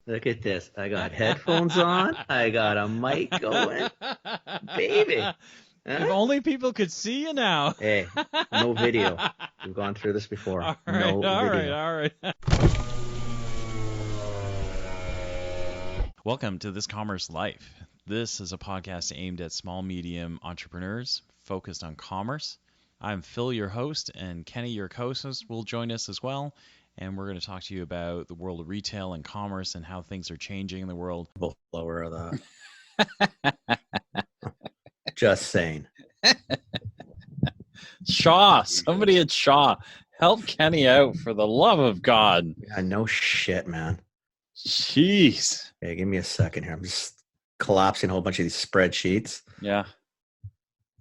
Look at this. I got headphones on. I got a mic going. Baby. If Huh? only people could see you now. Hey, no video. We've gone through this before. All right, No all video. right, all right. Welcome to This Commerce Life. This is a podcast aimed at small, medium entrepreneurs focused on commerce. I'm Phil, your host, and Kenny, your co-host, will join us as well. And we're going to talk to you about the world of retail and commerce and how things are changing in the world. Both lower of that. Just saying. Shaw, somebody at Shaw, help Kenny out for the love of God. Yeah, no shit, man. Jeez. Hey, give me a second here. I'm just collapsing a whole bunch of these spreadsheets. Yeah.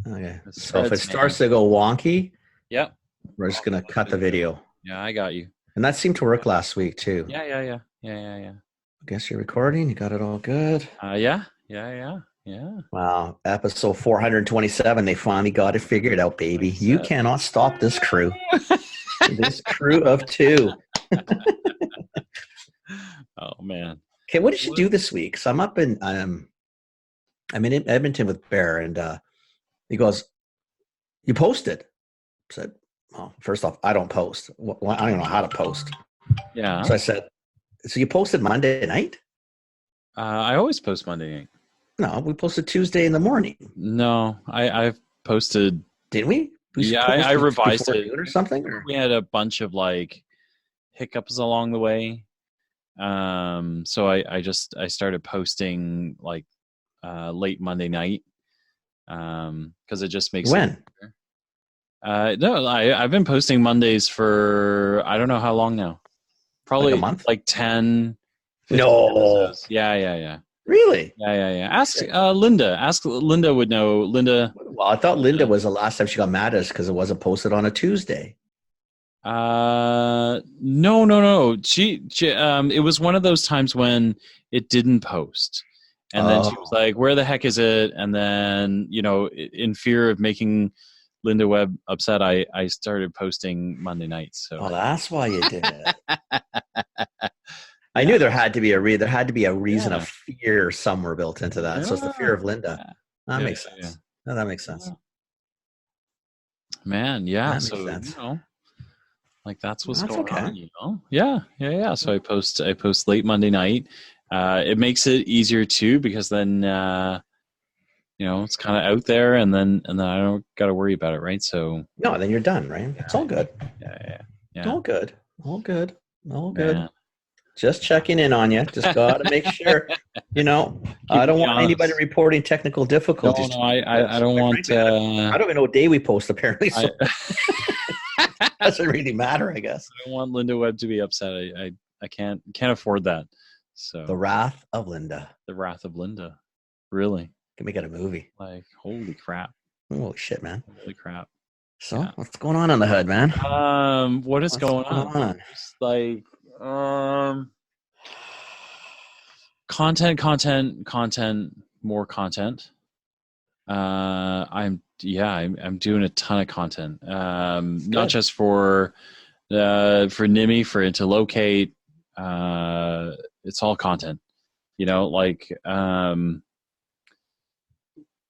Okay. So if it starts to go wonky, yep, we're just going to cut the video. Yeah, I got you. And that seemed to work last week too. Yeah. I guess you're recording. You got it all good. Yeah. Wow. Episode 427. They finally got it figured out, baby. You cannot stop this crew. This crew of two. Oh man. Okay, what did you do this week? So I'm up in I'm in Edmonton with Bear, and he goes, "You posted." I said, "Well, first off, I don't post. Well, I don't even know how to post." Yeah. So I said, "So you posted Monday night?" I always post Monday night. No, we posted Tuesday in the morning. No, I've posted. Didn't we? Yeah, I revised it or something. Or? We had a bunch of like hiccups along the way. So I started posting like late Monday night. Because it just makes when. No, I've been posting Mondays for I don't know how long now. Probably like a month? Like 10. No. Episodes. Yeah. Really? Yeah. Ask Linda. Ask Linda would know. Linda. Well, I thought Linda was the last time she got mad at us because it wasn't posted on a Tuesday. No. She it was one of those times when it didn't post. And then she was like, "Where the heck is it?" And then, in fear of making Linda Webb upset, I started posting Monday nights. So that's why you did it. I knew there had to be a reason of fear somewhere built into that. So it's the fear of Linda. That makes sense. Yeah. No, that makes sense. Man, yeah. That so makes sense. like that's what's going on. Yeah. So I post late Monday night. It makes it easier too because then it's kind of out there, and then I don't got to worry about it, right? So no, then you're done, right? It's all good. Yeah. All good. Yeah. Just checking in on you. Just got to make sure. I don't want anybody reporting technical difficulties. No, I don't want. I don't even know what day we post. Apparently, so doesn't really matter. I guess I don't want Linda Webb to be upset. I can't afford that. So the wrath of Linda. The wrath of Linda. Really? Can we get a movie? Like, holy crap. Holy shit, man. Holy crap. So what's going on in the hood, man? What's going on? It's like, content, more content. I'm doing a ton of content. Not just for NIMI, for it to locate. It's all content,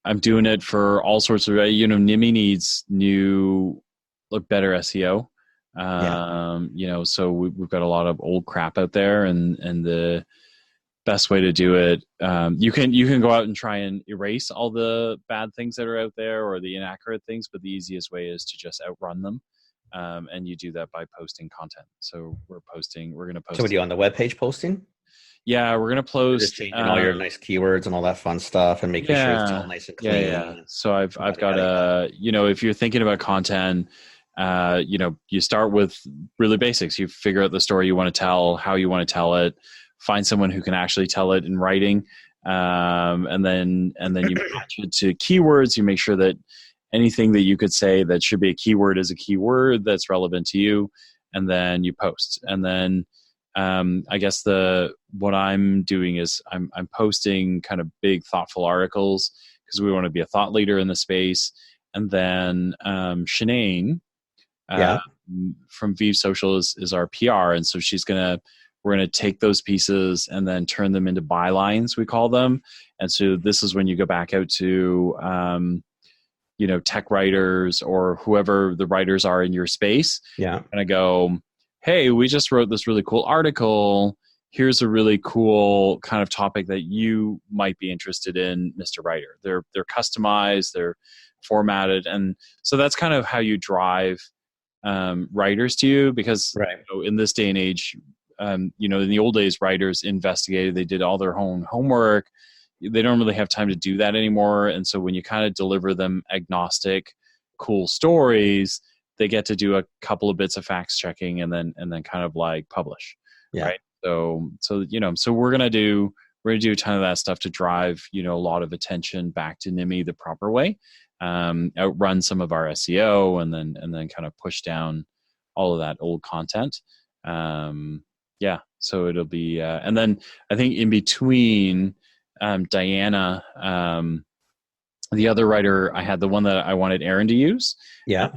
I'm doing it for all sorts of, NIMI needs better SEO. So we've got a lot of old crap out there, and the best way to do it, you can go out and try and erase all the bad things that are out there or the inaccurate things, but the easiest way is to just outrun them. And you do that by posting content. So we're going to post. So what are you on the webpage posting? Yeah, we're going to post. Just changing all your nice keywords and all that fun stuff and making sure it's all nice and clean. Yeah. So I've got if you're thinking about content, you start with really basics. You figure out the story you want to tell, how you want to tell it, find someone who can actually tell it in writing. And then you match it to keywords. You make sure that anything that you could say that should be a keyword is a keyword that's relevant to you, and then you post. And then I guess what I'm doing is I'm posting kind of big, thoughtful articles because we want to be a thought leader in the space. And then Shanae from Vive Social is our PR, and so she's going to we're going to take those pieces and then turn them into bylines, we call them. And so this is when you go back out to, tech writers or whoever the writers are in your space. Yeah. And I go, hey, we just wrote this really cool article. Here's a really cool kind of topic that you might be interested in, Mr. Writer. They're customized, they're formatted. And so that's kind of how you drive writers to you, because Right. in this day and age, in the old days, writers investigated, they did all their own homework. They don't really have time to do that anymore. And so when you kind of deliver them agnostic, cool stories, they get to do a couple of bits of facts checking and then kind of like publish. Yeah. Right. So we're going to do a ton of that stuff to drive, a lot of attention back to NIMI the proper way, outrun some of our SEO and then kind of push down all of that old content. So it'll be, and then I think in between, Diana, the other writer I had, the one that I wanted Aaron to use, Yeah.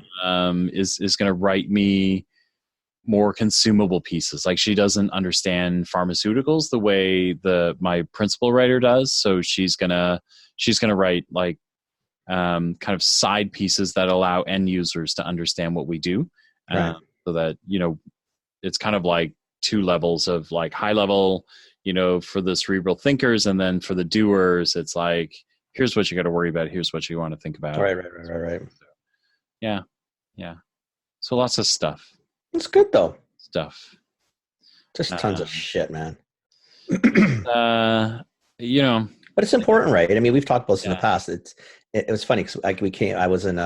is going to write me more consumable pieces. Like, she doesn't understand pharmaceuticals the way my principal writer does. So she's gonna write like kind of side pieces that allow end users to understand what we do, Right. so that it's kind of like two levels of like high level, for the cerebral thinkers, and then for the doers, it's like, here's what you got to worry about. Here's what you want to think about. Right. So, yeah. So lots of stuff. It's good though. Just Tons of shit, man. But it's important, right? I mean, we've talked about this in the past. It was funny because I was in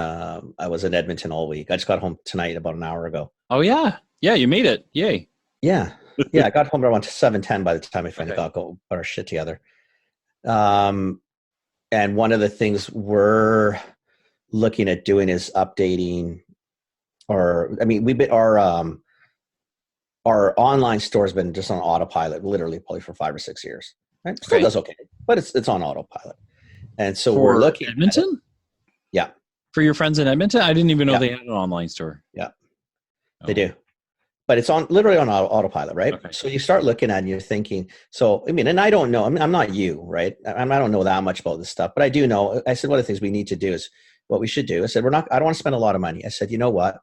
Edmonton all week. I just got home tonight about an hour ago. Oh yeah, you made it! Yay! Yeah. I got home around 7:10 by the time I finally got put our shit together. And one of the things we're looking at doing is updating, our online store's been just on autopilot, literally probably for 5 or 6 years. Right? Still does okay, but it's on autopilot. And so we're looking Edmonton. Yeah. For your friends in Edmonton, I didn't even know they had an online store. Yeah, they do. But it's literally on autopilot, right? Okay. So you start looking at it and you're thinking, and I don't know, I'm not you, right? I don't know that much about this stuff, but I do know. I said, one of the things we need to do is what we should do. I said, I don't want to spend a lot of money. I said, you know what?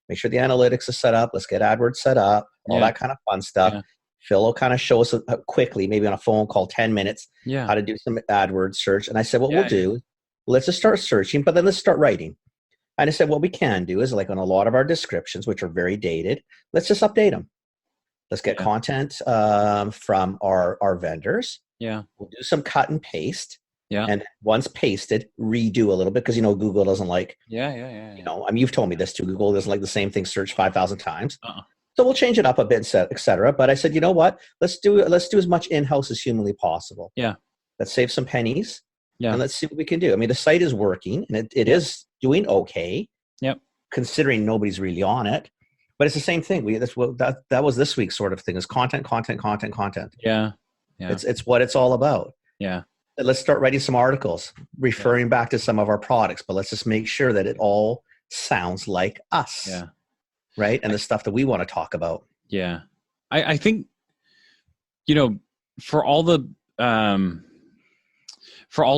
Make sure the analytics is set up. Let's get AdWords set up, all that kind of fun stuff. Yeah. Phil will kind of show us quickly, maybe on a phone call, 10 minutes, how to do some AdWords search. And I said, what we'll do, let's just start searching, but then let's start writing. And I said, what we can do is, like, on a lot of our descriptions, which are very dated, let's just update them. Let's get content from our vendors. Yeah. We'll do some cut and paste. Yeah. And once pasted, redo a little bit, because, Google doesn't like, you've told me this too. Google doesn't like the same thing searched 5,000 times. So we'll change it up a bit, et cetera. But I said, you know what? Let's do as much in-house as humanly possible. Yeah. Let's save some pennies. Yeah. And let's see what we can do. I mean, the site is working, and it is doing okay. Yep. Considering nobody's really on it. But it's the same thing. That was this week's sort of thing, is content. Yeah. It's what it's all about. Yeah. Let's start writing some articles referring back to some of our products, but let's just make sure that it all sounds like us. Yeah. Right. And the stuff that we want to talk about. Yeah. I think, for all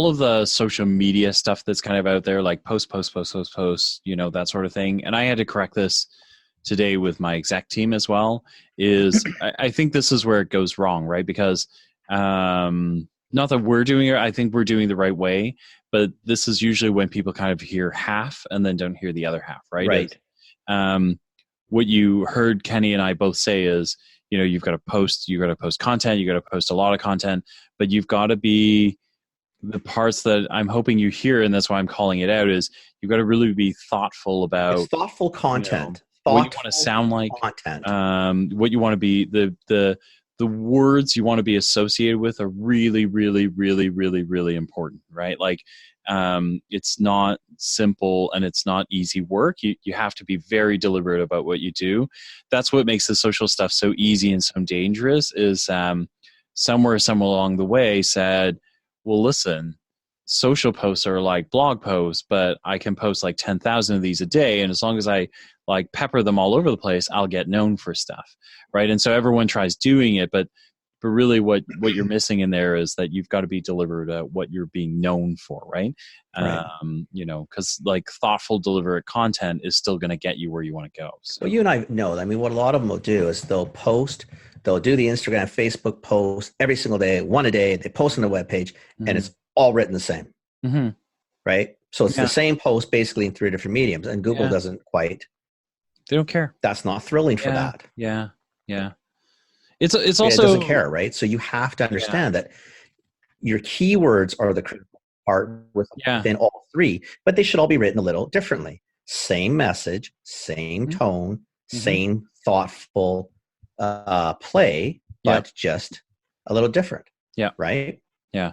of the social media stuff that's kind of out there, like post, that sort of thing. And I had to correct this today with my exec team as well, is I think this is where it goes wrong, right? Because, not that we're doing it, I think we're doing the right way, but this is usually when people kind of hear half and then don't hear the other half, right? Right. What you heard Kenny and I both say is, you've got to post content, you got to post a lot of content, but you've got to be, the parts that I'm hoping you hear, and that's why I'm calling it out, is you've got to really be thoughtful about thoughtful content, what you want to sound like, content. What you want to be, the words you want to be associated with are really, really, really, really, really important, right? Like, it's not simple and it's not easy work. You have to be very deliberate about what you do. That's what makes the social stuff so easy and so dangerous, is somewhere along the way said, well, listen, social posts are like blog posts, but I can post like 10,000 of these a day. And as long as I like pepper them all over the place, I'll get known for stuff. Right. And so everyone tries doing it, but really what you're missing in there is that you've got to be deliberate at what you're being known for. Right. Right. You know, because like thoughtful, deliberate content is still going to get you where you want to go. So. Well, you and I know, I mean, what a lot of them will do is they'll do the Instagram, Facebook post every single day, one a day. They post on the webpage and it's all written the same. Mm-hmm. Right. So it's the same post basically in 3 different mediums, and Google doesn't quite. They don't care. That's not thrilling for that. Yeah. Yeah. It's also, it doesn't care. Right. So you have to understand that your keywords are the critical part within all 3, but they should all be written a little differently. Same message, same tone, same thoughtful play, but just a little different. Yeah. Right. Yeah.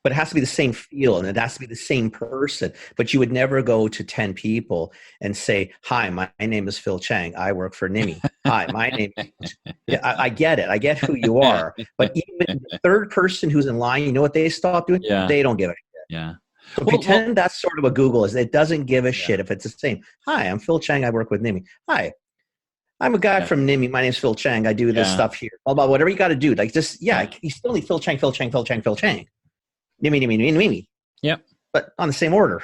But it has to be the same feel, and it has to be the same person. But you would never go to 10 people and say, "Hi, my name is Phil Chang. I work for Nimi. Hi, my name is..." I get it. I get who you are. But even the third person who's in line, you know what they stop doing? Yeah. They don't give a shit. Yeah. So pretend that's sort of what Google is. It doesn't give a shit if it's the same. "Hi, I'm Phil Chang. I work with Nimi. Hi, I'm a guy from Nimi. My name's Phil Chang. I do this stuff here." All about whatever you got to do. Like just, you still need Phil Chang, Phil Chang, Phil Chang, Phil Chang. Nimi. Yep. But on the same order.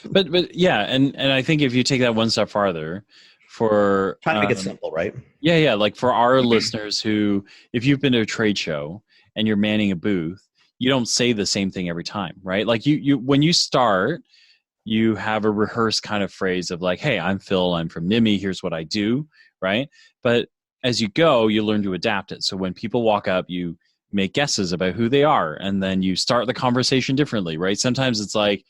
But yeah, and I think if you take that one step farther, for trying to make it simple, right? Yeah. Like for our listeners who, if you've been to a trade show and you're manning a booth, you don't say the same thing every time, right? Like you when you start, you have a rehearsed kind of phrase of like, "Hey, I'm Phil. I'm from Nimi. Here's what I do," right? But as you go, you learn to adapt it. So when people walk up, you make guesses about who they are, and then you start the conversation differently, right? Sometimes it's like,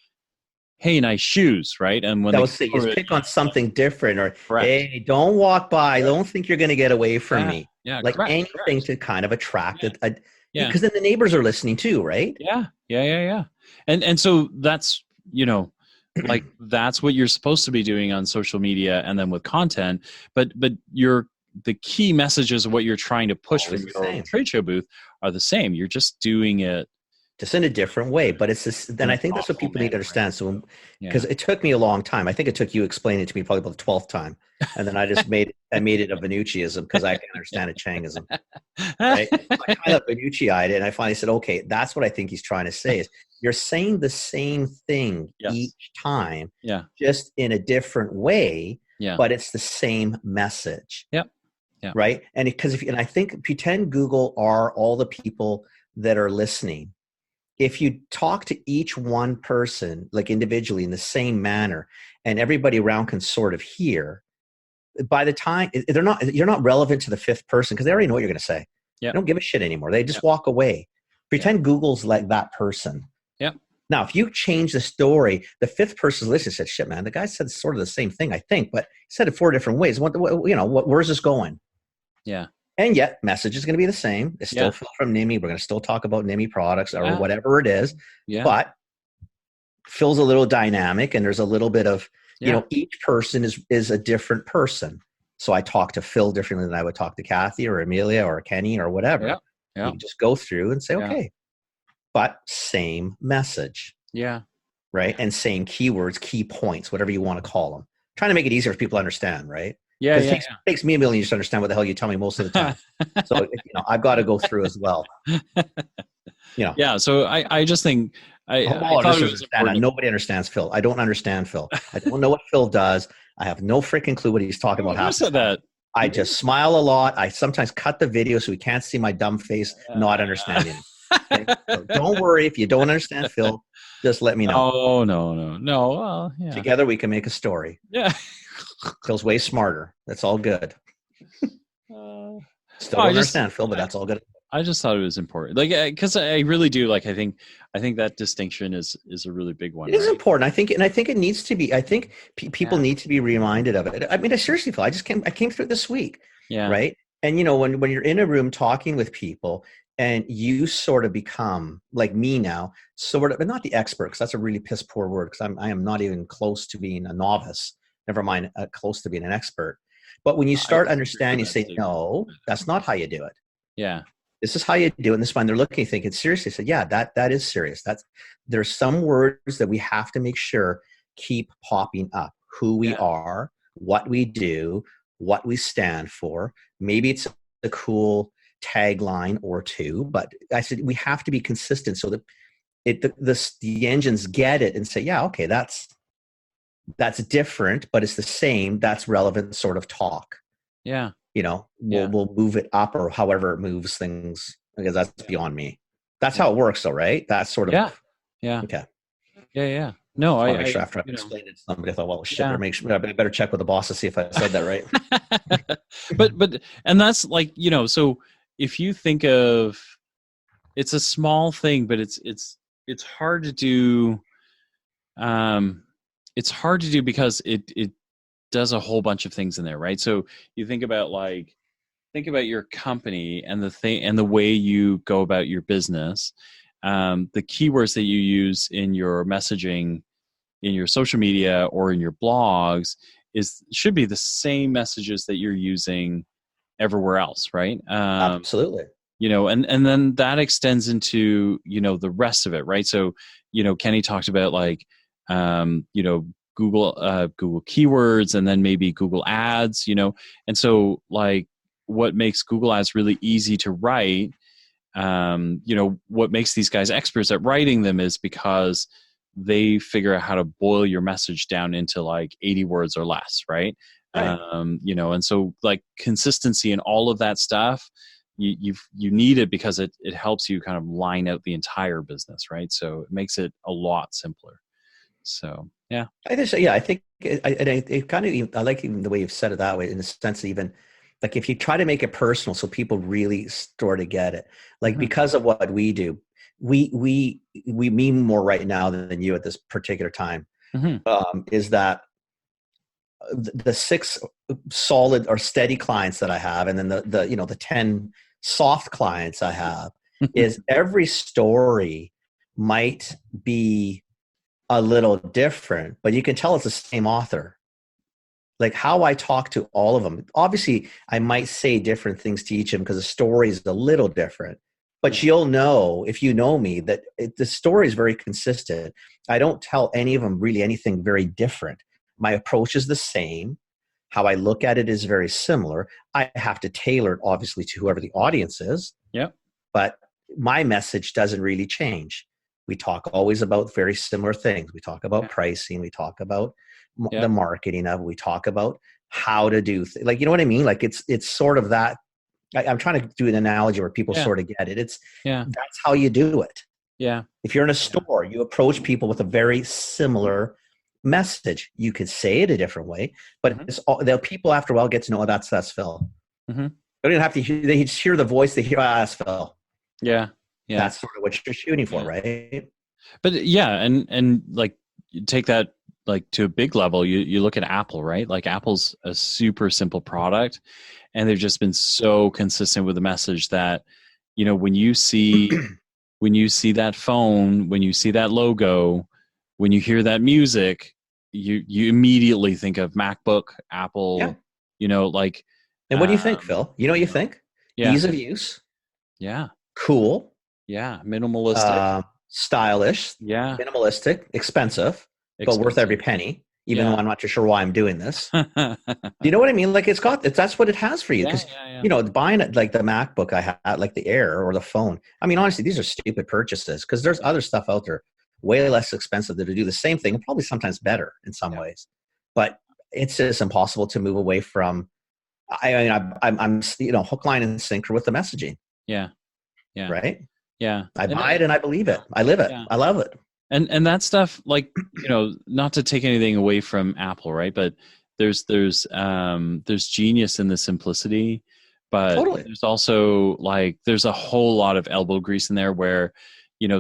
"Hey, nice shoes," right? And when you pick on something different, or "Hey, don't walk by. Don't think you're going to get away from me." Yeah, like anything to kind of attract it. Because then the neighbors are listening too, right? Yeah. And so that's, like that's what you're supposed to be doing on social media and then with content, but the key messages of what you're trying to push from your trade show booth are the same. You're just doing it just in a different way. But it's this, then I think that's what people need to understand. So, because it took me a long time. I think it took you explaining it to me probably about the 12th time. And then I just made it a Benucciism because I can understand a Changism. Right? I kind of Benucci-eyed it, and I finally said, okay, that's what I think he's trying to say is you're saying the same thing each time, just in a different way, but it's the same message. Yep. Yeah. Right. And I think pretend Google are all the people that are listening. If you talk to each one person, like individually in the same manner, and everybody around can sort of hear, by the time you're not relevant to the 5th person because they already know what you're going to say. They don't give a shit anymore. They just walk away. Pretend Google's like that person. Yeah. Now, if you change the story, the 5th person listening said, "Shit, man, the guy said sort of the same thing, I think, but he said it 4 different ways. Where's this going?" Yeah. And yet, message is going to be the same. It's still from Nimi. We're going to still talk about Nimi products or whatever it is. Yeah. But Phil's a little dynamic, and there's a little bit of, each person is a different person. So I talk to Phil differently than I would talk to Kathy or Amelia or Kenny or whatever. Yeah. Yeah. You just go through and say, okay, but same message. Yeah. Right. And same keywords, key points, whatever you want to call them. Trying to make it easier for people to understand, right? Yeah, it takes me a million years to understand what the hell you tell me most of the time. So I've got to go through as well. Yeah. So I just think I thought it was important. Nobody understands Phil. I don't understand Phil. I don't know what Phil does. I have no freaking clue what he's talking about. Who said that? I just smile a lot. I sometimes cut the video so he can't see my dumb face not understanding. Okay? So don't worry if you don't understand Phil. Just let me know. Oh no. Well, Together we can make a story. Yeah. Phil's way smarter. That's all good. Still don't understand Phil, but that's all good. I just thought it was important, like, because I really do. Like, I think that distinction is a really big one. It is important. I think it needs to be. I think people need to be reminded of it. I mean, I seriously feel I came through it this week. Yeah. Right. And when you're in a room talking with people, and you sort of become like me now, sort of, but not the expert, because that's a really piss poor word. Because I am not even close to being a novice. Never mind close to being an expert. But when you start understanding, you say, no, that's not how you do it. Yeah. this is how you do it. And this is fine. They're looking, thinking seriously. I said, yeah, that is serious. There's some words that we have to make sure keep popping up. Who we are, what we do, what we stand for. Maybe it's a cool tagline or two, but I said we have to be consistent so that the engines get it and say, yeah, okay, that's different, but it's the same. That's relevant sort of talk. Yeah. We'll move it up or however it moves things, because that's beyond me. That's how it works though, right? That's sort of, yeah. Okay. Yeah. No, I make sure after I explained it to somebody, I thought, well, shit, I better check with the boss to see if I said that right. but and that's like, so if you think of, it's a small thing, but it's hard to do. It's hard to do because it does a whole bunch of things in there, right? So you think about your company and the way you go about your business, the keywords that you use in your messaging, in your social media or in your blogs should be the same messages that you're using everywhere else, right? Absolutely. And then that extends into, the rest of it, right? So, Kenny talked about Google keywords and then maybe Google ads, and so like what makes Google ads really easy to write, what makes these guys experts at writing them is because they figure out how to boil your message down into like 80 words or less, right? And so like consistency and all of that stuff, you need it because it helps you kind of line out the entire business, right? So it makes it a lot simpler. So yeah, I think it kind of, I like even the way you've said it that way, in the sense that even like if you try to make it personal so people really start to get it, like because of what we do, we mean more right now than you at this particular time, is that the 6 solid or steady clients that I have, and then the 10 soft clients I have, is every story might be a little different, but you can tell it's the same author. Like how I talk to all of them. Obviously, I might say different things to each of them because the story is a little different. But you'll know, if you know me, that the story is very consistent. I don't tell any of them really anything very different. My approach is the same. How I look at it is very similar. I have to tailor it, obviously, to whoever the audience is. Yeah. But my message doesn't really change. We talk always about very similar things. We talk about pricing. We talk about the marketing of it. We talk about how to do things. Like, you know what I mean? Like it's sort of that. I'm trying to do an analogy where people sort of get it. That's how you do it. Yeah. If you're in a store, you approach people with a very similar message. You could say it a different way, but the people after a while get to know, that's Phil. They don't have to hear, they just hear the voice. They hear, that's Phil. Yeah. That's sort of what you're shooting for, right? But and like you take that like to a big level, you look at Apple, right? Like Apple's a super simple product, and they've just been so consistent with the message that, when you see that phone, when you see that logo, when you hear that music, you immediately think of MacBook, Apple, like. And what do you think, Phil? You know what you think? Yeah. Ease of use. Yeah. Cool. Yeah. Minimalistic. Stylish. Yeah. Minimalistic. Expensive. But worth every penny, even though I'm not too sure why I'm doing this. Do you know what I mean? Like that's what it has for you. Because, buying it, like the MacBook I had, like the Air or the phone. I mean, honestly, these are stupid purchases because there's other stuff out there way less expensive that to do the same thing and probably sometimes better in some ways. But it's just impossible to move away from, I'm hook, line, and sinker with the messaging. Yeah. Yeah. Right? Yeah. I buy it and I believe it. I live it. Yeah. I love it. And that stuff, like, not to take anything away from Apple, right? But there's genius in the simplicity, but there's also there's a whole lot of elbow grease in there where,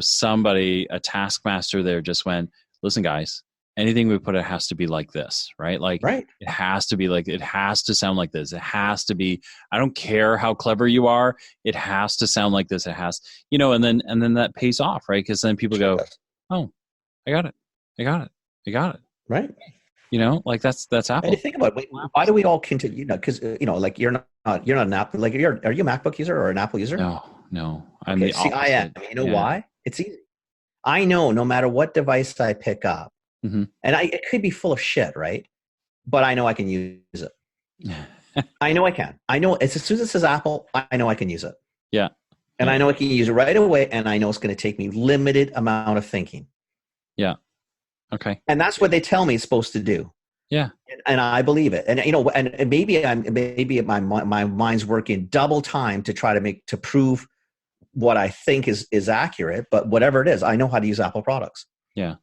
somebody, a taskmaster there just went, listen, guys, anything we put it has to be like this, right? Like, it has to be like, it has to sound like this. It has to be, I don't care how clever you are. It has to sound like this. It has, and then that pays off, right? Because then people go, oh, I got it. Right. Like that's Apple. And think about it. Why do we all continue? Because like you're not an Apple. Like are you a MacBook user or an Apple user? No, I'm the See, I am. opposite. You know why? It's easy. I know no matter what device I pick up, Hmm. and it could be full of shit, right? But I know I can use it. I know I can. I know as soon as it says Apple, I know I can use it. Yeah. And I know I can use it right away, and I know it's going to take me limited amount of thinking. Yeah. Okay. And that's what they tell me it's supposed to do. Yeah. And I believe it. And and maybe my mind's working double time to try to prove what I think is accurate. But whatever it is, I know how to use Apple products. Yeah.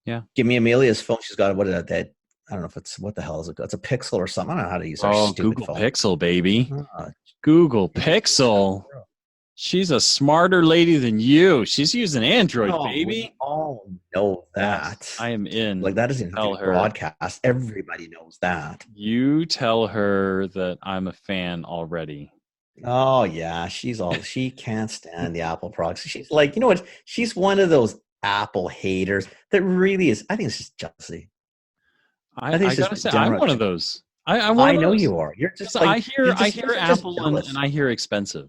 Yeah. Give me Amelia's phone. She's got that. I don't know if it's what the hell is it? It's a Pixel or something. I don't know how to use her stupid Google phone. Pixel, baby. Google Pixel. She's a smarter lady than you. She's using Android, baby. Oh, know that. Yes, I am in. Like that doesn't tell her broadcast. Everybody knows that. You tell her that I'm a fan already. Oh yeah, she can't stand the Apple products. She's like, you know what? She's one of those Apple haters that really is. I think it's just jealousy. I gotta say, I'm one of those. I know you are. You're just like, I hear Apple and I hear expensive.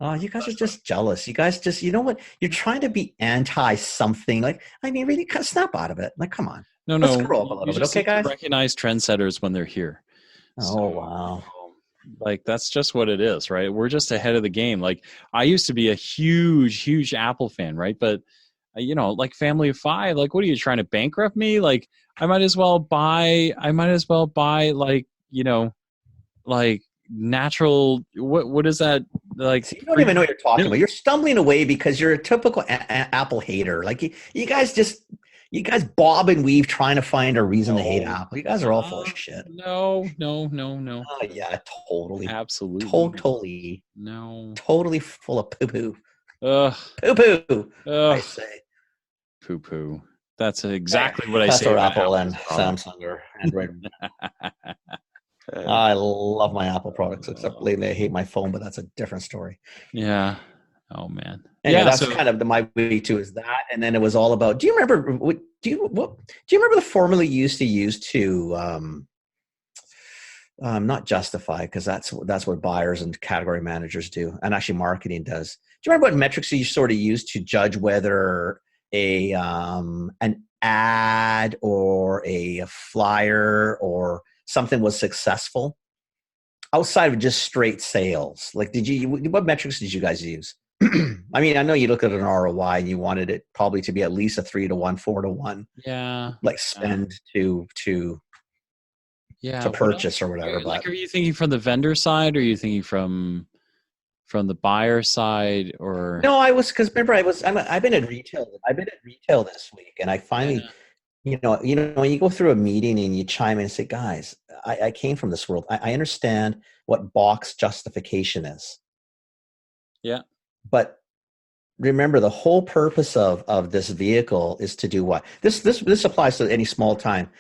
Oh, you guys are just jealous. You guys just, you know what? You're trying to be anti something. Like, I mean, really, snap out of it. Like, come on. No. Let's grow up a little bit, okay, guys? Recognize trendsetters when they're here. Oh, wow. Like, that's just what it is, right? We're just ahead of the game. Like, I used to be a huge Apple fan, right? But, like family of five, like, what are you trying to bankrupt me? Like, I might as well buy like, like natural, what is that? Like, so you don't even know what you're talking about. You're stumbling away because you're a typical Apple hater. Like you guys bob and weave trying to find a reason to hate Apple. You guys are all full of shit. No. Oh yeah, totally. Absolutely. Totally. No. Totally full of poo-poo. Ugh. Poo-poo. Ugh. I say. Poo-poo. That's exactly what I say. That's Apple and Samsung or Android. I love my Apple products, except lately I hate my phone, but that's a different story. Yeah. Oh man. And that's kind of my way too. Is that, and then it was all about. Do you remember? Do you remember the formula you used to use to not justify, because that's what buyers and category managers do, and actually marketing does. Do you remember what metrics you sort of use to judge whether an ad or a flyer or something was successful outside of just straight sales? Like, what metrics did you guys use? I mean, I know you looked at an ROI and you wanted it probably to be at least a 3-to-1, 4-to-1. Yeah. Like spend to purchase or whatever. Like, are you thinking from the vendor side, or are you thinking from the buyer side, or? No, because remember I've been at retail. I've been at retail this week, and I finally, when you go through a meeting and you chime in and say, guys, I came from this world. I understand what box justification is. Yeah. But remember, the whole purpose of this vehicle is to do what? This applies to any small time,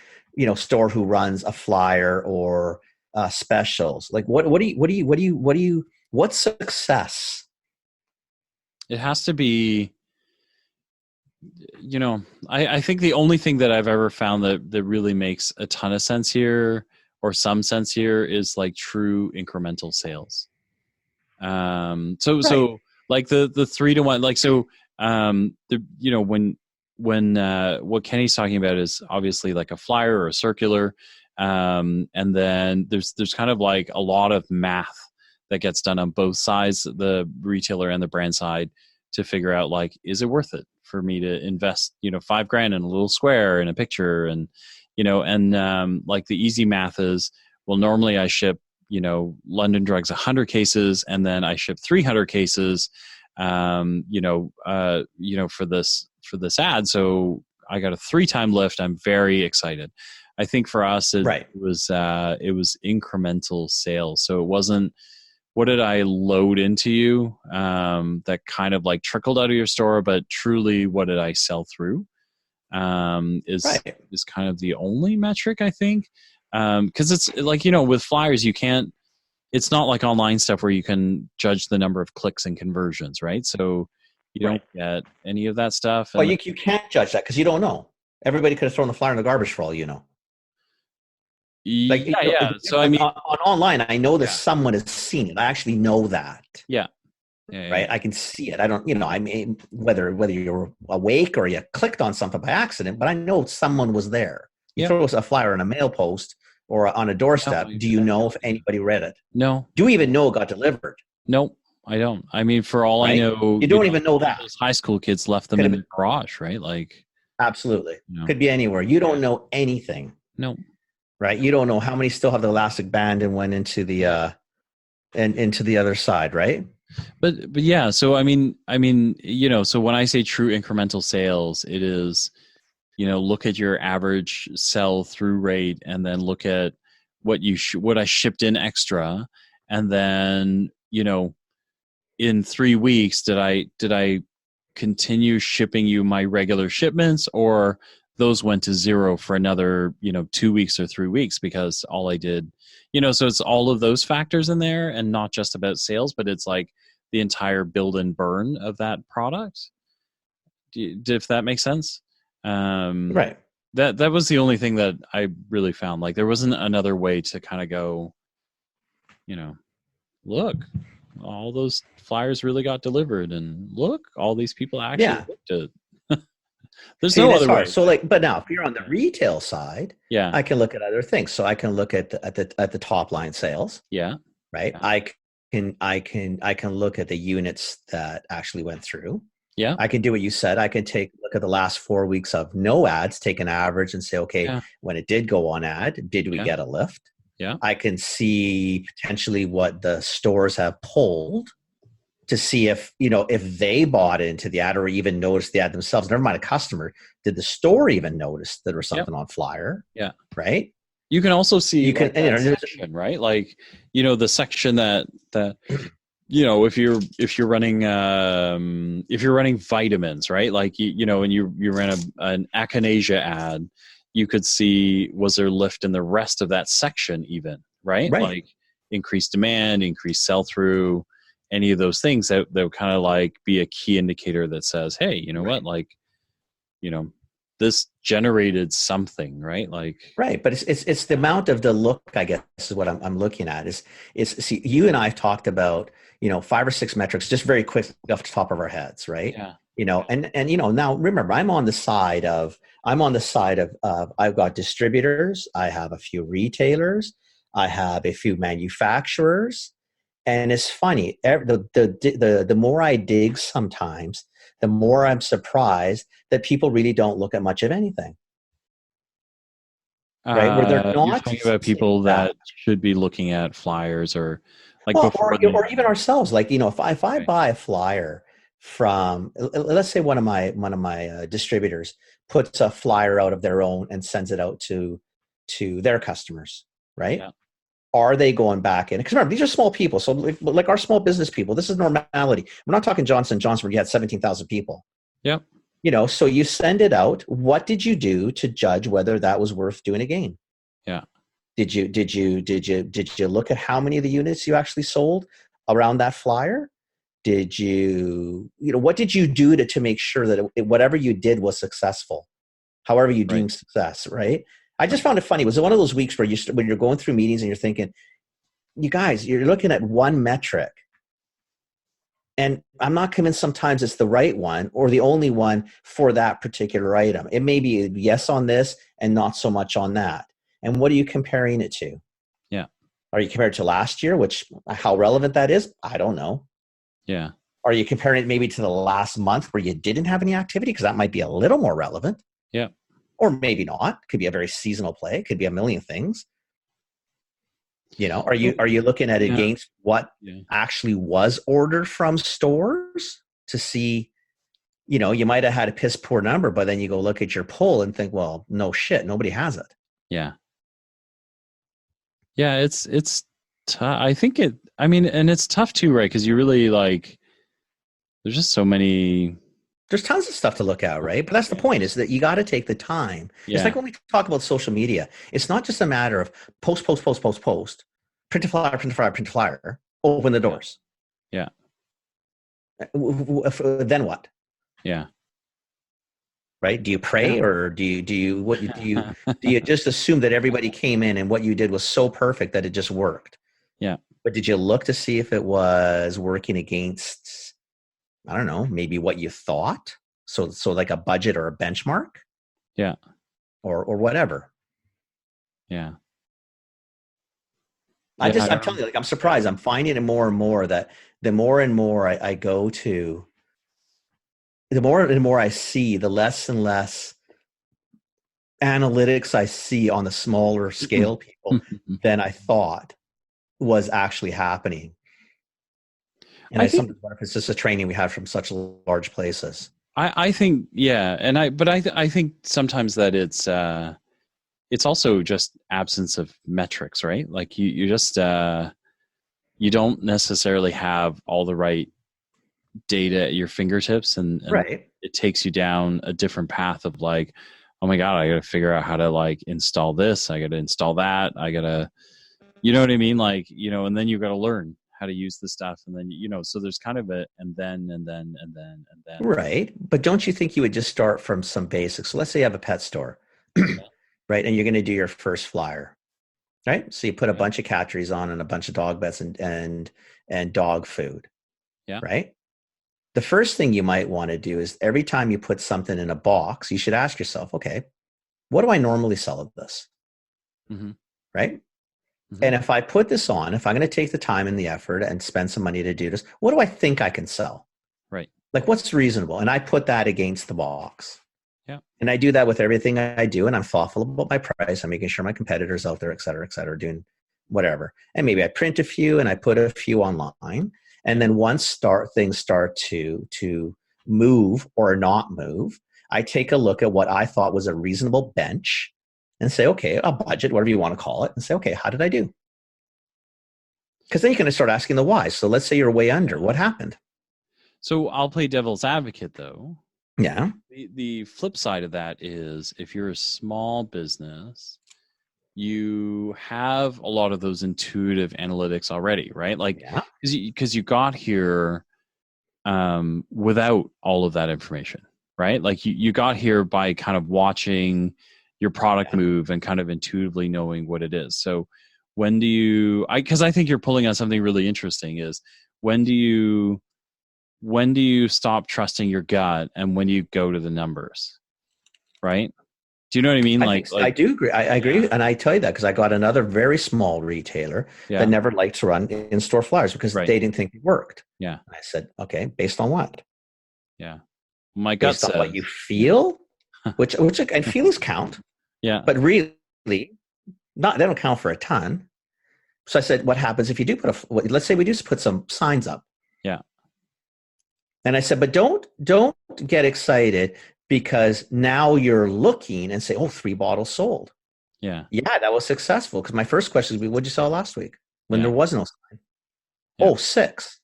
store who runs a flyer or specials. Like, what's success? It has to be, I think the only thing that I've ever found that really makes a ton of sense here, or some sense here, is like true incremental sales. So like the 3-to-1, like, so, when what Kenny's talking about is obviously like a flyer or a circular. And then there's kind of like a lot of math that gets done on both sides, the retailer and the brand side, to figure out, like, is it worth it for me to invest, $5,000 in a little square and a picture, and, like the easy math is, well, normally I ship, London Drugs 100 cases, and then I ship 300 cases, for this ad. So I got a 3-time lift. I'm very excited. I think for us, it was incremental sales. So it wasn't, what did I load into you, that kind of like trickled out of your store, but truly, what did I sell through, is kind of the only metric, I think. Because it's like, with flyers, it's not like online stuff where you can judge the number of clicks and conversions, right? So you don't get any of that stuff. Well, you can't judge that because you don't know. Everybody could have thrown the flyer in the garbage for all you know. Like, So I mean, on online, I know that someone has seen it. I actually know that. Yeah. right? I can see it. I don't, I mean, whether you're awake or you clicked on something by accident, but I know someone was there. You throw a flyer on a mail post or on a doorstep. Do you know if anybody read it? No. Do you even know it got delivered? Nope, I don't. I mean, for all I know, you don't even know that. Those high school kids left them in the garage, right? Like, absolutely, could be anywhere. You don't know anything. No. Right? You don't know how many still have the elastic band and went into the and into the other side, right? But yeah, so I mean, so when I say true incremental sales, it is, look at your average sell through rate, and then look at what what I shipped in extra, and then in 3 weeks did I continue shipping you my regular shipments, or those went to zero for another 2 weeks or 3 weeks because all I did, so it's all of those factors in there, and not just about sales, but it's like the entire build and burn of that product. If that makes sense. Right. That was the only thing that I really found. Like, there wasn't another way to kind of go, look, all those flyers really got delivered, and look, all these people actually looked at it. There's no other way. So but now if you're on the retail side, I can look at other things. So I can look at the top line sales. Yeah. Right. Yeah. I can look at the units that actually went through. Yeah. I can do what you said. I can look at the last 4 weeks of no ads, take an average and say, okay, when it did go on ad, did we get a lift? Yeah. I can see potentially what the stores have pulled to see if they bought into the ad or even noticed the ad themselves. Never mind a customer. Did the store even notice that there was something on flyer? Yeah. Right. You can also see section, right? Like, the section that if you're running vitamins, right? Like, and you ran an echinacea ad, you could see, was there lift in the rest of that section even, right? Like increased demand, increased sell through, any of those things that would kind of like be a key indicator that says, hey, you know what, like, this generated something, right? Like, right. But it's the amount of the look, I guess, is what I'm looking at is see, you and I have talked about, 5 or 6 metrics, just very quickly off the top of our heads. Right. Yeah. And now remember, I'm on the side of I've got distributors. I have a few retailers. I have a few manufacturers. And it's funny, the more I dig sometimes, the more I'm surprised that people really don't look at much of anything. Right? Where they're not you're talking about people that should be looking at flyers or like or even ourselves. Like, if I buy a flyer from, let's say one of my distributors puts a flyer out of their own and sends it out to their customers, right? Yeah. Are they going back in? Because remember, these are small people. So like our small business people, this is normality. We're not talking Johnson & Johnson where you had 17,000 people. Yeah. So you send it out. What did you do to judge whether that was worth doing again? Yeah. Did you look at how many of the units you actually sold around that flyer? Did you, what did you do to make sure that whatever you did was successful? However you deem success, right? I just found it funny. It was one of those weeks where when you're going through meetings and you're thinking, you guys, you're looking at one metric. And I'm not convinced sometimes it's the right one or the only one for that particular item. It may be a yes on this and not so much on that. And what are you comparing it to? Yeah. Are you compared to last year, which how relevant that is? I don't know. Yeah. Are you comparing it maybe to the last month where you didn't have any activity? Because that might be a little more relevant. Yeah. Or maybe not. Could be a very seasonal play. It could be a million things. Are you looking at it against what actually was ordered from stores to see, you might have had a piss poor number, but then you go look at your poll and think, well, no shit, nobody has it. Yeah. Yeah. It's tough. I think and it's tough too, right? Because you really there's just so many. There's tons of stuff to look at, right? But that's the point, is that you got to take the time. Yeah. It's like when we talk about social media, it's not just a matter of post, print a flyer, open the doors. Yeah. Then what? Yeah. Right? Do you pray or do you just assume that everybody came in and what you did was so perfect that it just worked? Yeah. But did you look to see if it was working against, I don't know, maybe what you thought? So like a budget or a benchmark? Yeah. Or whatever. Yeah. I'm telling you, like, I'm surprised. I'm finding it more and more that the more and more I go to, the more and more I see, the less and less analytics I see on the smaller scale people than I thought was actually happening. And I sometimes wonder if it's just a training we have from such large places. I think, yeah. I think sometimes that it's also just absence of metrics, right? Like you just, you don't necessarily have all the right data at your fingertips, and Right. it takes you down a different path of like, oh my God, I got to figure out how to like install this. I got to install that. I got to, you know what I mean? Like, and then you got to learn how to use the stuff. And then, so there's kind of and then. Right. But don't you think you would just start from some basics? So let's say you have a pet store, right? And you're going to do your first flyer, right? So you put a bunch of cat trees on and a bunch of dog beds and dog food, right? The first thing you might want to do is every time you put something in a box, you should ask yourself, okay, what do I normally sell at this? Right? And if I put this on, if I'm going to take the time and the effort and spend some money to do this, what do I think I can sell? Right. Like what's reasonable? And I put that against the box. Yeah. And I do that with everything I do. And I'm thoughtful about my price. I'm making sure my competitors out there, et cetera, doing whatever. And maybe I print a few and I put a few online. And then once things start to move or not move, I take a look at what I thought was a reasonable bench and say, okay, a budget, whatever you want to call it, and say, okay, how did I do? Because then you can start asking the why. So let's say you're way under. What happened? So I'll play devil's advocate, though. Yeah. The flip side of that is if you're a small business, you have a lot of those intuitive analytics already, right? Like, because you got here without all of that information, right? Like you got here by kind of watching your product move and kind of intuitively knowing what it is. So when do you, because I think you're pulling on something really interesting is when do you stop trusting your gut and when you go to the numbers, right? Do you know what I mean? I do agree. I agree. And I tell you that because I got another very small retailer that never liked to run in-store flyers because they didn't think it worked. Yeah. And I said, okay, based on what? Yeah. My gut says, on what you feel, which and feelings count. Yeah. But really, they don't count for a ton. So I said, what happens if you do let's say we just put some signs up. Yeah. And I said, but don't get excited because now you're looking and say, oh, 3 bottles sold. Yeah. Yeah, that was successful. Because my first question would be, what'd you sell last week? When there was no sign. Yeah. Oh, 6.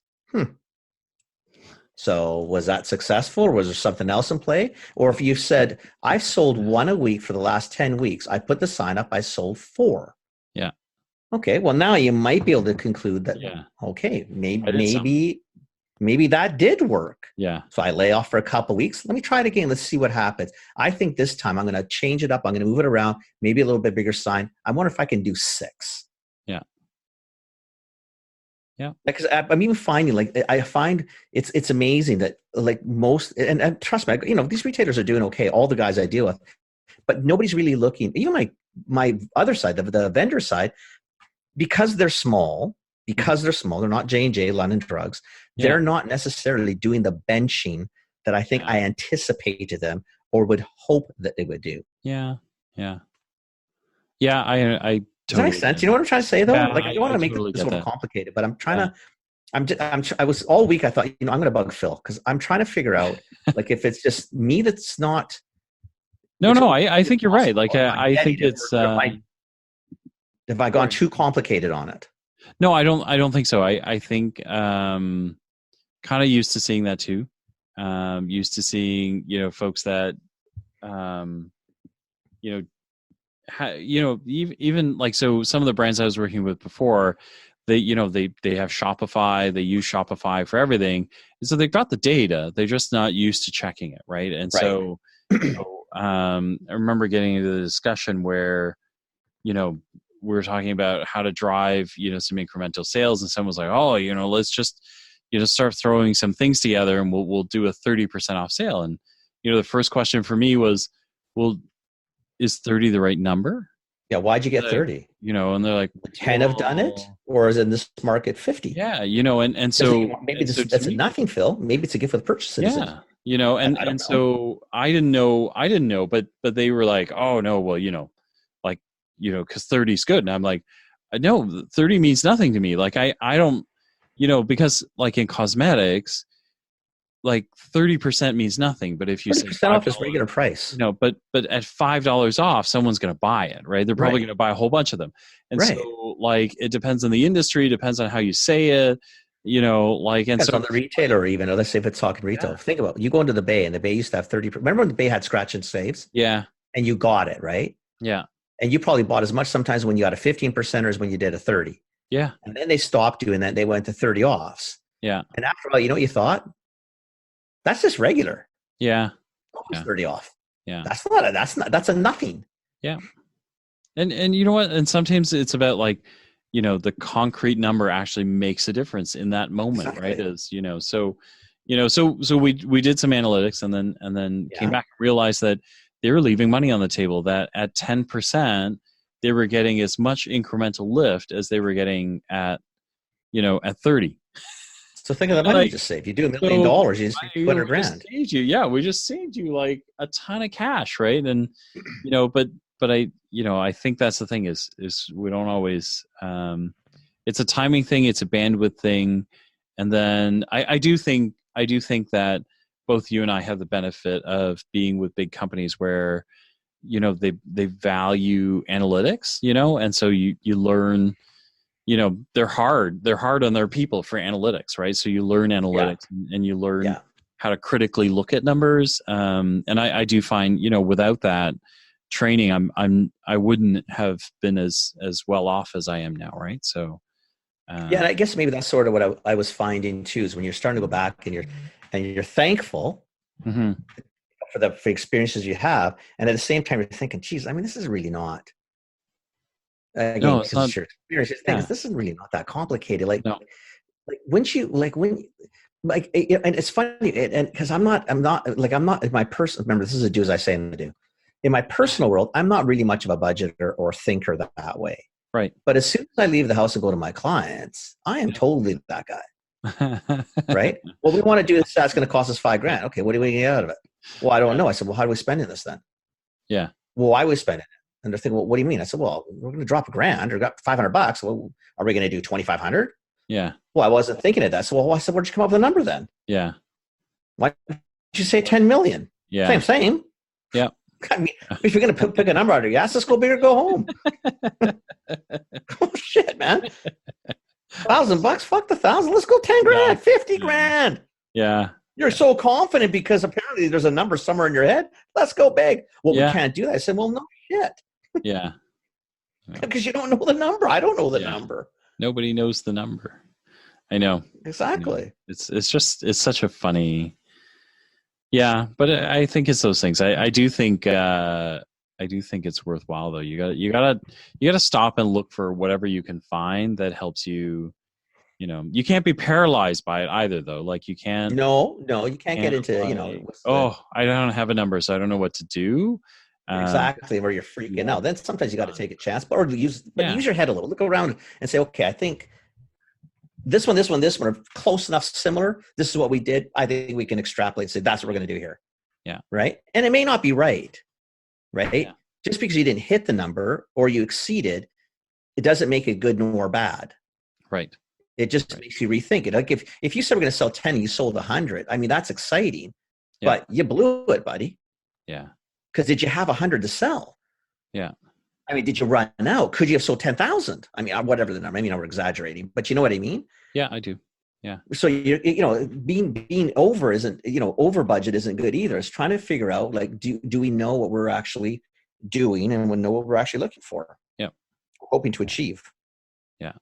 So was that successful or was there something else in play? Or if you said, I've sold 1 a week for the last 10 weeks, I put the sign up, I sold 4. Yeah. Okay, well now you might be able to conclude that, okay, maybe that did work. Yeah. So I lay off for a couple of weeks. Let me try it again. Let's see what happens. I think this time I'm going to change it up. I'm going to move it around, maybe a little bit bigger sign. I wonder if I can do 6. Yeah. Yeah. Because I'm even finding, like, I find it's amazing that, like, most, and trust me, these retailers are doing okay, all the guys I deal with, but nobody's really looking, even my other side, the vendor side, because they're small, they're not J&J, London Drugs. They're not necessarily doing the benching that I think I anticipated them or would hope that they would do. Yeah. Yeah. Yeah. I Does that make sense? You know what I'm trying to say, though? Yeah, like, I don't want to make totally this more complicated, but I'm trying to. I was all week. I thought, I'm going to bug Phil because I'm trying to figure out, like, if it's just me that's not. No, I think you're right. Like, I think it's. Have I gone too complicated on it? No, I don't think so. I think kind of used to seeing that too. Used to seeing folks that even like, so some of the brands I was working with before, they have Shopify, they use Shopify for everything, and so they've got the data, they're just not used to checking it, right? And so I remember getting into the discussion where we were talking about how to drive, some incremental sales, and someone was like, oh, let's just, start throwing some things together and we'll do a 30% off sale. And, the first question for me was, well, is 30 the right number? Yeah. Why'd you get 30? And they're like, 10 have done it, or is in this market 50? Yeah. And so maybe that's a nothing, Phil. Maybe it's a gift with purchase. Yeah. And so I didn't know, but they were like, oh no, well, like, cause 30 is good. And I'm like, no, 30 means nothing to me. Like, I don't, because like in cosmetics, like 30% means nothing. But if you say % off is regular price, but at $5 off, someone's going to buy it, right? They're probably going to buy a whole bunch of them. And so like, it depends on the industry, depends on how you say it, like, and so on the retailer, even, or let's say if it's talking retail, think about it. You go into the Bay, and the Bay used to have 30. Remember when the Bay had scratch and saves? Yeah. And you got it, right? Yeah. And you probably bought as much sometimes when you got a 15% as when you did a 30. Yeah. And then they stopped doing that. They went to 30 offs. Yeah. And after a while, you know what you thought? That's just regular. Yeah. 30 off. Yeah. That's a nothing. Yeah. And you know what? And sometimes it's about like, the concrete number actually makes a difference in that moment, exactly. Right? As so we did some analytics and then came back and realized that they were leaving money on the table, that at 10%, they were getting as much incremental lift as they were getting at 30. So think of the money you just saved. You do $1 million, you just saved $200,000. We just saved you like a ton of cash, right? And but I think that's the thing is we don't always. It's a timing thing. It's a bandwidth thing, and then I do think that both you and I have the benefit of being with big companies where they value analytics, and so you learn. They're hard on their people for analytics, right? So you learn analytics and you learn how to critically look at numbers. And I do find, without that training, I wouldn't have been as well off as I am now, right? So and I guess maybe that's sort of what I was finding too, is when you're starting to go back and you're thankful for the experiences you have, and at the same time you're thinking, geez, I mean, this is really not. Again, no, it's not. This is really not that complicated. Like, and it's funny, and because I'm not in my personal. Remember, this is a do as I say and I do. In my personal world, I'm not really much of a budgeter or thinker that way. Right. But as soon as I leave the house and go to my clients, I am totally that guy. Right. Well, we want to do this. That's going to cost us $5,000. Okay. What do we get out of it? Well, I don't know. I said, well, how are we spending this then? Yeah. Well, why are we spending it? And they're thinking, well, what do you mean? I said, well, we're going to drop $1,000 or got $500. Well, are we going to do 2,500? Yeah. Well, I wasn't thinking of that. So, I said, where'd you come up with a number then? Yeah. Why did you say 10 million? Yeah. Same. Yeah. I mean, if you're going to pick a number out of your ass, let's go big or go home. Oh, shit, man. $1,000. Fuck the 1,000. Let's go 10 grand, 50 grand. Yeah. You're so confident because apparently there's a number somewhere in your head. Let's go big. Well, we can't do that. I said, well, no shit. Yeah. Because you don't know the number. I don't know the number. Nobody knows the number. I know. Exactly. It's such a funny. Yeah, but I think it's those things. I do think it's worthwhile though. You gotta stop and look for whatever you can find that helps you. You can't be paralyzed by it either though. Like you can't. No, you can't get into I don't have a number, so I don't know what to do. Exactly, where you're freaking out. Then sometimes you got to take a chance, or use your head a little. Look around and say, okay, I think this one are close enough similar. This is what we did. I think we can extrapolate and say that's what we're going to do here. Yeah. Right. And it may not be right. Yeah. Just because you didn't hit the number or you exceeded, it doesn't make it good nor bad. Right. It just makes you rethink it. Like if you said we're going to sell 10 and you sold 100, I mean, that's exciting, but you blew it, buddy. Yeah. Because did you have 100 to sell? Yeah. I mean, did you run out? Could you have sold 10,000? I mean, whatever the number. I mean, we're exaggerating, but you know what I mean? Yeah, I do. Yeah. So being over isn't, over budget isn't good either. It's trying to figure out, like, do we know what we're actually doing and we know what we're actually looking for? Yeah. Hoping to achieve. Yeah.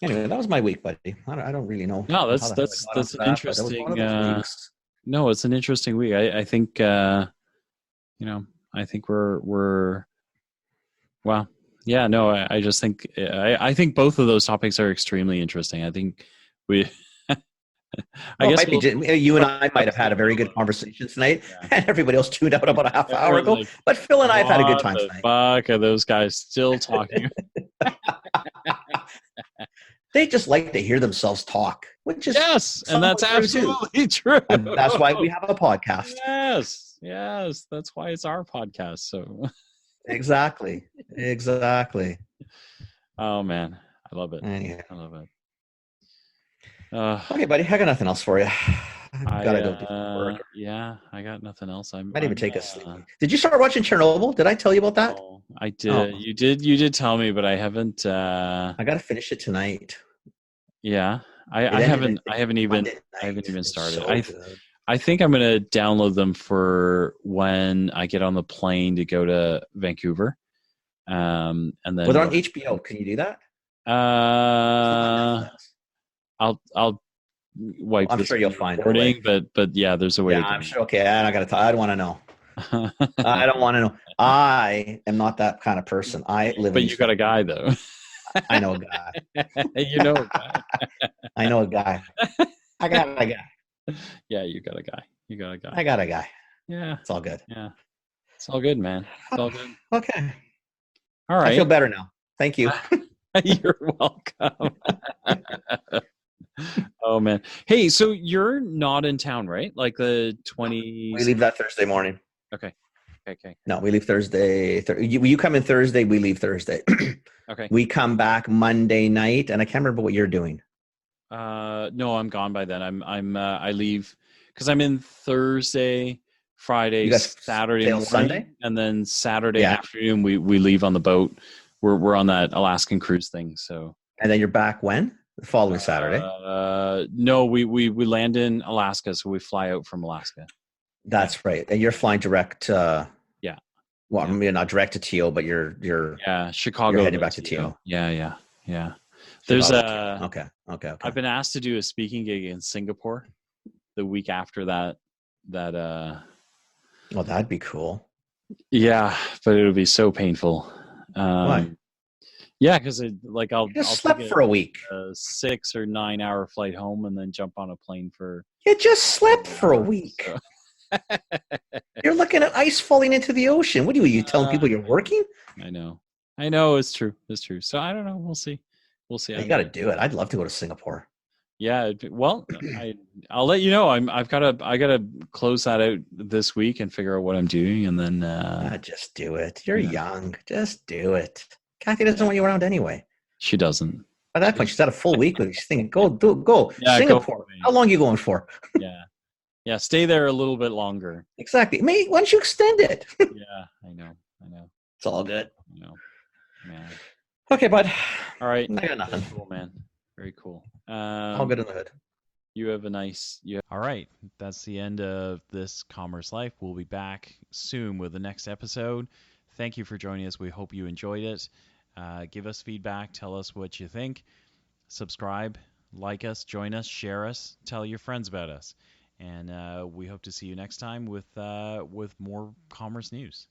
Anyway, that was my week, buddy. I don't really know. No, that's an interesting. No, it's an interesting week. I think. I think we're. Well, Yeah, no, I just think I think both of those topics are extremely interesting. I think we I Well, it guess might be we'll you and try I to might have had a very good conversation tonight, yeah. and everybody else tuned out about a half hour Everyone's ago. like, But Phil and I have had a good what time the tonight. fuck are those guys still talking? They just like to hear themselves talk, which is Yes, and that's somewhat true too. absolutely true. And that's why we have a podcast. Yes, yes, that's why it's our podcast. So, Exactly. Exactly. oh man, I love it. Anyhow. I love it. Okay, buddy. I got nothing else for you. I've got I to go do work. yeah, I got nothing else. Might even take a sleep. Did you start watching Chernobyl? Did I tell you about that? oh, I did. Oh, You did tell me, but I haven't. I got to finish it tonight. Yeah, It ended, I haven't even Monday night. started. So good. I think I'm gonna download them for when I get on the plane to go to Vancouver. And then Well, they're on HBO. Can you do that? uh, I'll wipe. I'm this sure you'll find a recording, way. but yeah, there's a way. Yeah, to I'm sure. Okay, I got to. I don't want to know. I don't want to know. I am not that kind of person. I live. But in you got a guy though. I know a guy. You know a guy. I know a guy. I got a guy. Yeah, you got a guy. You got a guy. I got a guy. Yeah, It's all good. yeah. It's all good, man. It's all good. Okay. All right. I feel better now. Thank you. You're welcome. Oh man. Hey, so you're not in town, right? Like the 20. We leave that Thursday morning. Okay. Okay. No, we leave Thursday. You come in Thursday. We leave Thursday. Okay. We come back Monday night, and I can't remember what you're doing. No, I'm gone by then. I leave because I'm in Thursday, Friday, You guys Saturday sail morning, Sunday? and then Saturday Yeah. afternoon we leave on the boat. We're on that Alaskan cruise thing, so. And then you're back when? The following Saturday. No, we land in Alaska, so we fly out from Alaska. That's right. And you're flying direct. Yeah. Well, Yeah. I mean, not direct to Teal, but you're Chicago. You're heading back to Teal. Yeah. There's Okay. I've been asked to do a speaking gig in Singapore the week after that. Well, that'd be cool. Yeah, but it would be so painful. Why? Yeah, because I'll Just take slept for a week. a 6 or 9 hour flight home and then jump on a plane for. You just slept for a week. So. You're looking at ice falling into the ocean. What are you telling people you're working? I know. It's true. So I don't know. We'll see. You got to do it. I'd love to go to Singapore. Yeah. Well, I'll let you know. I gotta close that out this week and figure out what I'm doing, and then Just do it. You're young. Just do it. Kathy doesn't want you around anyway. she doesn't. By that point, she's had a full week with you. She's thinking, go. Yeah, Singapore. go. How long are you going for? Yeah. Stay there a little bit longer. Exactly. Why don't you extend it? Yeah, I know. It's all good. I know. Man. Okay, bud. All right. I got nothing. Very cool, man. Very cool. All good in the hood. You have a nice. All right. That's the end of this Commerce Life. We'll be back soon with the next episode. Thank you for joining us. We hope you enjoyed it. Give us feedback. Tell us what you think. Subscribe, like us, join us, share us, tell your friends about us. And we hope to see you next time with more commerce news.